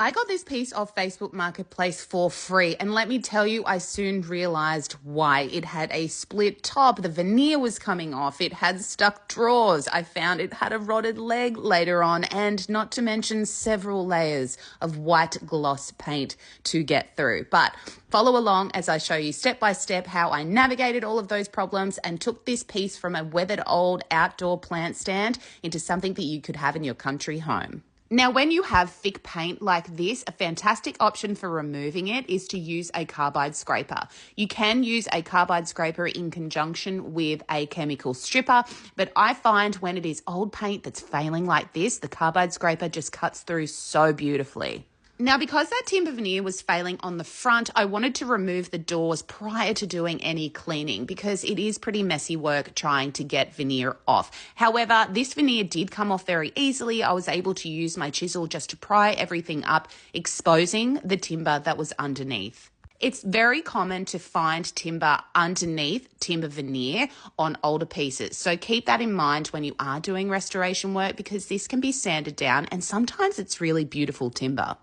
I got this piece off Facebook Marketplace for free, and let me tell you, I soon realized why. It had a split top, the veneer was coming off, it had stuck drawers, I found it had a rotted leg later on, and not to mention several layers of white gloss paint to get through. But follow along as I show you step by step how I navigated all of those problems and took this piece from a weathered old outdoor plant stand into something that you could have in your country home. Now, when you have thick paint like this, a fantastic option for removing it is to use a carbide scraper. You can use a carbide scraper in conjunction with a chemical stripper, but I find when it is old paint that's failing like this, the carbide scraper just cuts through so beautifully. Now, because that timber veneer was failing on the front, I wanted to remove the doors prior to doing any cleaning because it is pretty messy work trying to get veneer off. However, this veneer did come off very easily. I was able to use my chisel just to pry everything up, exposing the timber that was underneath. It's very common to find timber underneath timber veneer on older pieces. So keep that in mind when you are doing restoration work because this can be sanded down and sometimes it's really beautiful timber.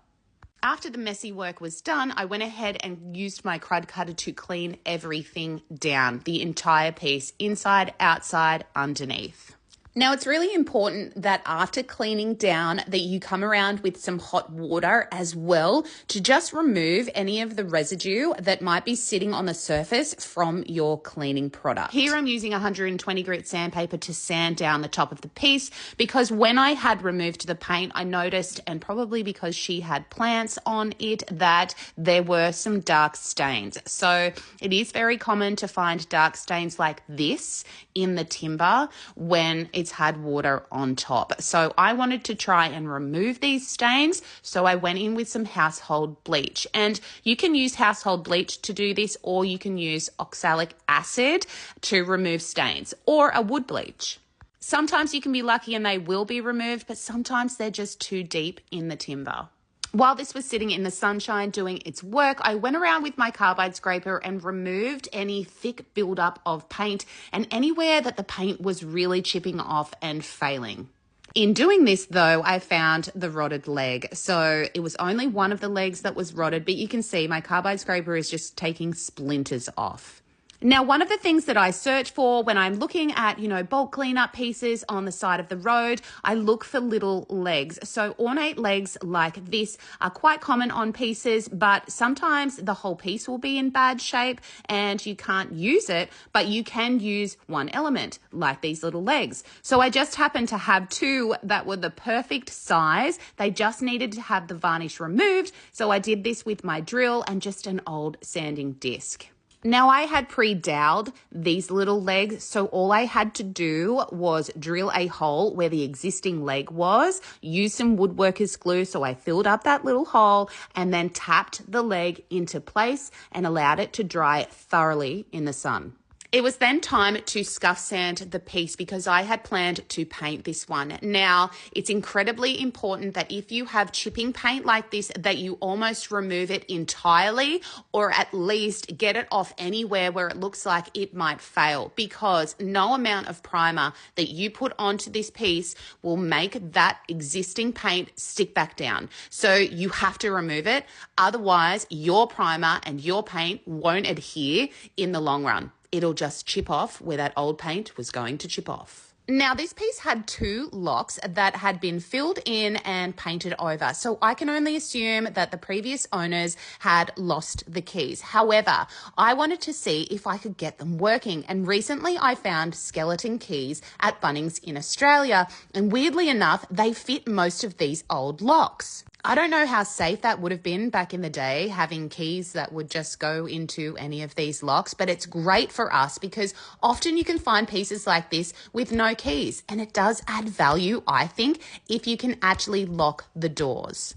After the messy work was done, I went ahead and used my crud cutter to clean everything down, the entire piece, inside, outside, underneath. Now, it's really important that after cleaning down that you come around with some hot water as well to just remove any of the residue that might be sitting on the surface from your cleaning product. Here I'm using 120 grit sandpaper to sand down the top of the piece because when I had removed the paint, I noticed, and probably because she had plants on it, that there were some dark stains. So it is very common to find dark stains like this in the timber when it's had water on top. So I wanted to try and remove these stains, so I went in with some household bleach. And you can use household bleach to do this, or you can use oxalic acid to remove stains, or a wood bleach. Sometimes you can be lucky and they will be removed, but sometimes they're just too deep in the timber. While this was sitting in the sunshine doing its work, I went around with my carbide scraper and removed any thick buildup of paint and anywhere that the paint was really chipping off and failing. In doing this, though, I found the rotted leg. So it was only one of the legs that was rotted, but you can see my carbide scraper is just taking splinters off. Now, one of the things that I search for when I'm looking at, bulk cleanup pieces on the side of the road, I look for little legs. So ornate legs like this are quite common on pieces, but sometimes the whole piece will be in bad shape and you can't use it, but you can use one element like these little legs. So I just happened to have two that were the perfect size. They just needed to have the varnish removed. So I did this with my drill and just an old sanding disc. Now, I had pre-doweled these little legs, so all I had to do was drill a hole where the existing leg was, use some woodworker's glue, so I filled up that little hole and then tapped the leg into place and allowed it to dry thoroughly in the sun. It was then time to scuff sand the piece because I had planned to paint this one. Now, it's incredibly important that if you have chipping paint like this, that you almost remove it entirely or at least get it off anywhere where it looks like it might fail because no amount of primer that you put onto this piece will make that existing paint stick back down. So you have to remove it. Otherwise, your primer and your paint won't adhere in the long run. It'll just chip off where that old paint was going to chip off. Now, this piece had two locks that had been filled in and painted over, so I can only assume that the previous owners had lost the keys. However, I wanted to see if I could get them working, and recently I found skeleton keys at Bunnings in Australia, and weirdly enough, they fit most of these old locks. I don't know how safe that would have been back in the day, having keys that would just go into any of these locks, but it's great for us because often you can find pieces like this with no keys, and it does add value, I think, if you can actually lock the doors.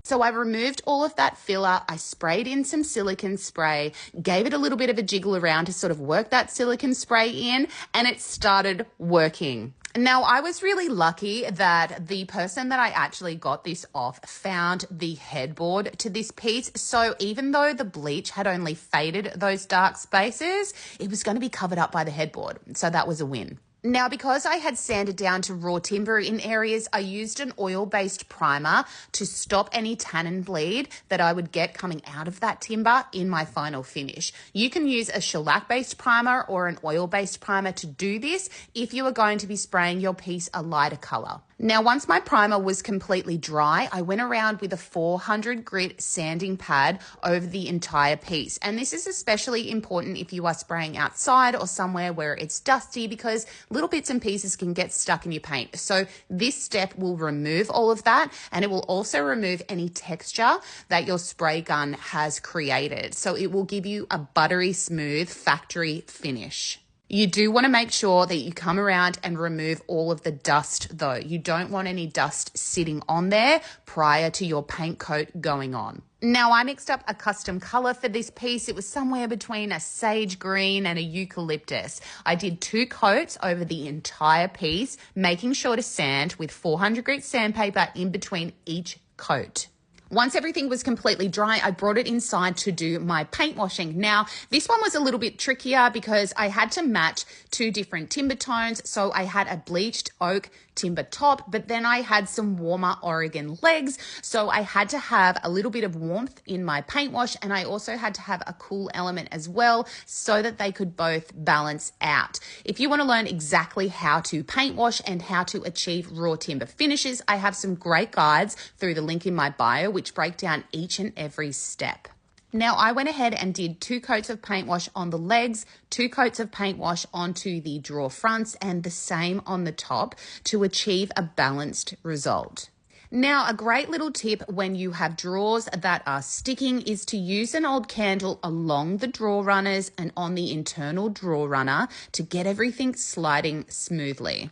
So I removed all of that filler, I sprayed in some silicone spray, gave it a little bit of a jiggle around to sort of work that silicone spray in, and it started working. Now, I was really lucky that the person that I actually got this off found the headboard to this piece. So even though the bleach had only faded those dark spaces, it was going to be covered up by the headboard. So that was a win. Now, because I had sanded down to raw timber in areas, I used an oil-based primer to stop any tannin bleed that I would get coming out of that timber in my final finish. You can use a shellac-based primer or an oil-based primer to do this if you are going to be spraying your piece a lighter color. Now, once my primer was completely dry, I went around with a 400 grit sanding pad over the entire piece. And this is especially important if you are spraying outside or somewhere where it's dusty, because little bits and pieces can get stuck in your paint. So this step will remove all of that, and it will also remove any texture that your spray gun has created. So it will give you a buttery smooth factory finish. You do want to make sure that you come around and remove all of the dust though. You don't want any dust sitting on there prior to your paint coat going on. Now, I mixed up a custom color for this piece. It was somewhere between a sage green and a eucalyptus. I did 2 coats over the entire piece, making sure to sand with 400 grit sandpaper in between each coat. Once everything was completely dry, I brought it inside to do my paint washing. Now, this one was a little bit trickier because I had to match 2 different timber tones. So I had a bleached oak timber top, but then I had some warmer Oregon legs. So I had to have a little bit of warmth in my paint wash, and I also had to have a cool element as well so that they could both balance out. If you want to learn exactly how to paint wash and how to achieve raw timber finishes, I have some great guides through the link in my bio, which break down each and every step. Now, I went ahead and did 2 coats of paint wash on the legs, 2 coats of paint wash onto the drawer fronts, and the same on the top to achieve a balanced result. Now, a great little tip when you have drawers that are sticking is to use an old candle along the drawer runners and on the internal drawer runner to get everything sliding smoothly.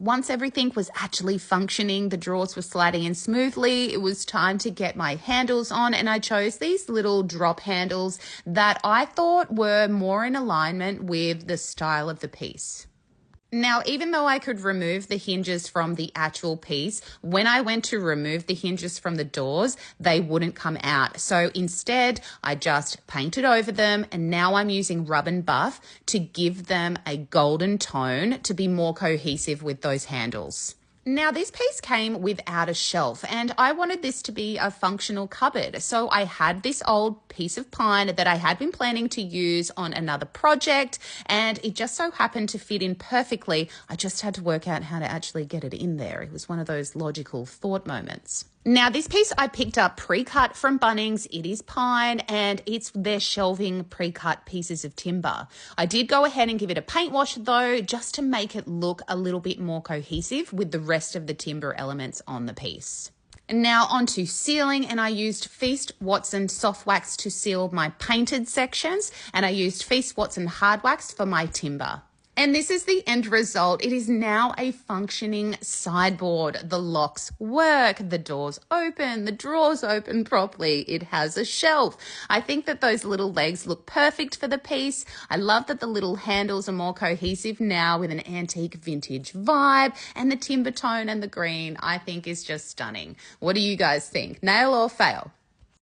Once everything was actually functioning, the drawers were sliding in smoothly, it was time to get my handles on, and I chose these little drop handles that I thought were more in alignment with the style of the piece. Now, even though I could remove the hinges from the actual piece, when I went to remove the hinges from the doors, they wouldn't come out. So instead, I just painted over them, and now I'm using rub and buff to give them a golden tone to be more cohesive with those handles. Now, this piece came without a shelf, and I wanted this to be a functional cupboard. So I had this old piece of pine that I had been planning to use on another project, and it just so happened to fit in perfectly. I just had to work out how to actually get it in there. It was one of those logical thought moments. Now, this piece I picked up pre-cut from Bunnings. It is pine, and it's their Shelving pre-cut pieces of timber. I did go ahead and give it a paint wash though, just to make it look a little bit more cohesive with the rest of the timber elements on the piece. And now onto sealing, and I used Feast Watson soft wax to seal my painted sections, and I used Feast Watson hard wax for my timber. And this is the end result. It is now a functioning sideboard. The locks work, the doors open, the drawers open properly. It has a shelf. I think that those little legs look perfect for the piece. I love that the little handles are more cohesive now with an antique vintage vibe, and the timber tone and the green I think is just stunning. What do you guys think? Nail or fail?